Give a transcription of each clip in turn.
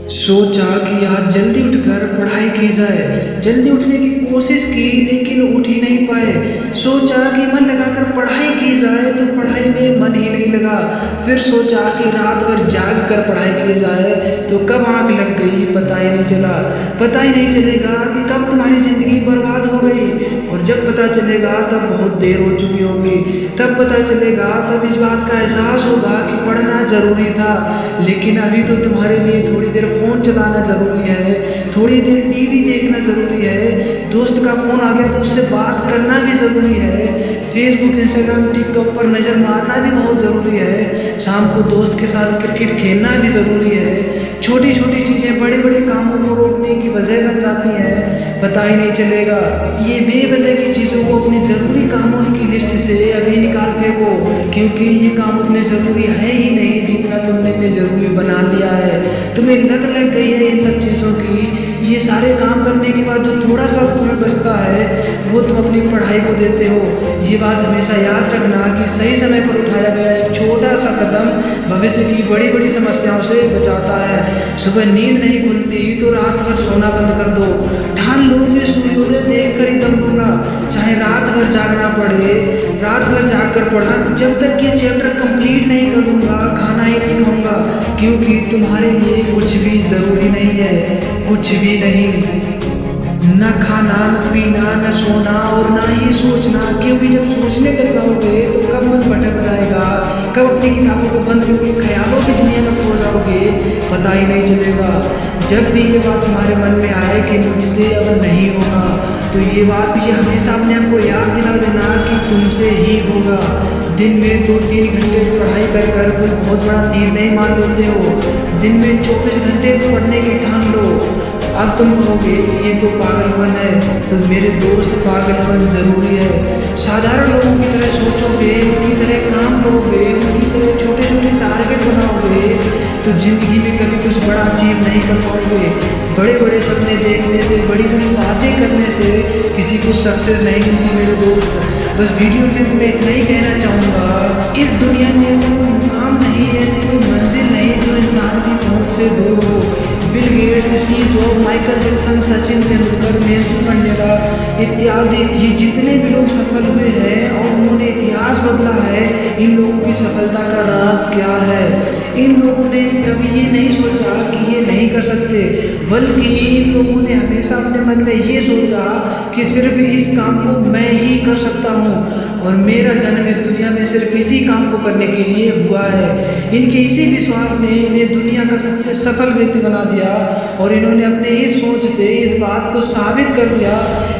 सोचा कि आज जल्दी उठकर पढ़ाई की जाए। जल्दी उठने की कोशिश की लेकिन उठ ही नहीं पाए। सोचा कि मन लगाकर पढ़ाई की जाए तो पढ़ाई में मन ही नहीं लगा। फिर सोचा कि रात भर जाग कर पढ़ाई की जाए तो कब आँख लग गई पता ही नहीं चला। पता ही नहीं चलेगा कि कब तुम्हारी ज़िंदगी बर्बाद हो गई, और जब पता चलेगा तब बहुत देर हो चुकी होगी। तब पता चलेगा, तब इस बात का एहसास होगा कि पढ़ना ज़रूरी था। लेकिन अभी तो तुम्हारे लिए थोड़ी देर फ़ोन चलाना ज़रूरी है, थोड़ी देर टीवी देखना ज़रूरी है, दोस्त का फ़ोन आ गया तो उससे बात करना भी ज़रूरी है, फेसबुक इंस्टाग्राम टिकटॉक पर नज़र मारना भी बहुत ज़रूरी है, शाम को दोस्त के साथ क्रिकेट खेलना भी ज़रूरी है। छोटी छोटी चीज़ें बड़े बड़े कामों को रोकने की वजह बन जाती हैं, पता ही नहीं चलेगा। ये बेवजह की चीज़ों को अपनी ज़रूरी कामों की लिस्ट से अभी निकाल फेंको, क्योंकि ये काम उतने ज़रूरी है ही नहीं जितना तुमने इन्हें ज़रूरी बना लिया है। तुम्हें लत लग गई है इन सब चीज़ों की। ये सारे काम करने के बाद जो थोड़ा सा तुम्हें बचता है वो तुम अपनी पढ़ाई को देते हो। ये बात हमेशा याद रखना कि सही समय पर उठाया गया एक छोटा सा कदम भविष्य की बड़ी बड़ी समस्याओं से बचाता है। सुबह नींद नहीं खुलती तो रात भर सोना बंद कर दो। ठान लो कि सूर्योदय देख कर ही दम लूंगा, चाहे रात भर जागना पड़े। रात भर जाग कर पढ़ना, जब तक ये चैप्टर कंप्लीट नहीं करूँगा खाना ही नहीं खाऊंगा, क्योंकि तुम्हारे लिए कुछ भी ज़रूरी नहीं है, कुछ भी नहीं। न खाना, न पीना, न सोना और ना ही सोचना, क्योंकि जब सोचने लग जाओगे तो कब मन भटक जाएगा, कब अपनी किताबों को बंद करके ख्यालों की दुनिया में खो जाओगे पता ही नहीं चलेगा। जब भी ये बात तुम्हारे मन में आए कि मुझसे अब नहीं होगा, तो ये बात भी हमेशा अपने आप को याद दिला देना कि तुमसे ही होगा। दिन में 2-3 घंटे पढ़ाई कर कर कोई बहुत बड़ा तीर नहीं मार लेते हो। दिन में 24 घंटे पढ़ने की ठान लो। अब तुम कहोगे ये तो पागलपन है, तो मेरे दोस्त पागलपन ज़रूरी है। साधारण लोगों की तरह सोचोगे, उनकी तरह काम करोगे, उनकी तरह छोटे छोटे टारगेट बनाओगे तो ज़िंदगी में कभी कुछ बड़ा अचीव नहीं कर पाओगे। बड़े बड़े सपने देखने से, बड़ी बड़ी बातें करने से किसी को सक्सेस नहीं मिलती मेरे दोस्त। बस वीडियो के मैं इतना ही कहना चाहूँगा, इस दुनिया में ऐसा कोई मुकाम नहीं है, ऐसी कोई मंजिल नहीं जो इंसान की पहुँच से दूर हो। Bill Gates, Steve job, Michael Jackson, Sachin Tendulkar, Nelson Mandela इत्यादि, ये जितने भी लोग सफल हुए हैं और उन्होंने इतिहास बदला है, इन लोगों की सफलता का राज क्या है? इन लोगों ने कभी ये नहीं सोचा कि ये नहीं कर सकते, बल्कि इन लोगों ने हमेशा अपने मन में ये सोचा कि सिर्फ इस काम को मैं ही कर सकता हूँ और मेरा जन्म इस दुनिया में सिर्फ इसी काम को करने के लिए हुआ है। इनके इसी विश्वास ने इन्हें दुनिया का सबसे सफल व्यक्ति बना दिया और इन्होंने अपने इस सोच से इस बात को साबित कर दिया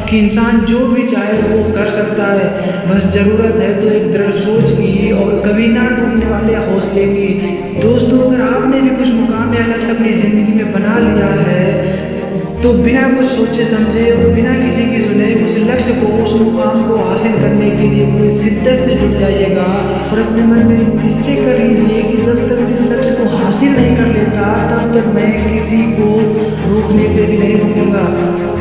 कि इंसान जो भी चाहे वो कर सकता है। बस ज़रूरत है तो एक दृढ़ सोच की और कभी ना टूटने वाले हौसले की। दोस्तों, अगर आपने भी कुछ मुकाम या लक्ष्य अपनी ज़िंदगी में बना लिया है तो बिना कुछ सोचे समझे और बिना किसी की सुने उस लक्ष्य को, उस मुकाम को हासिल करने के लिए पूरी शिद्दत से जुट जाइएगा और अपने मन में निश्चय कर लीजिए कि जब तक मैं इस लक्ष्य को हासिल नहीं कर लेता तब तक मैं किसी को रोकने से भी नहीं रोकूंगा।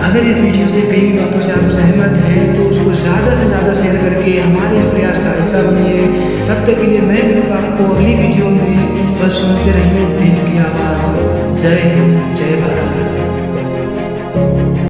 अगर इस वीडियो से कई बातों से आप सहमत हैं तो उसको ज़्यादा से ज़्यादा शेयर करके हमारे इस प्रयास का हिस्सा बनिए। तब तक के लिए मैं मिलूँगा आपको अगली वीडियो में। बस सुनते रहिए दिल की आवाज़। जय हिंद, जय भारत।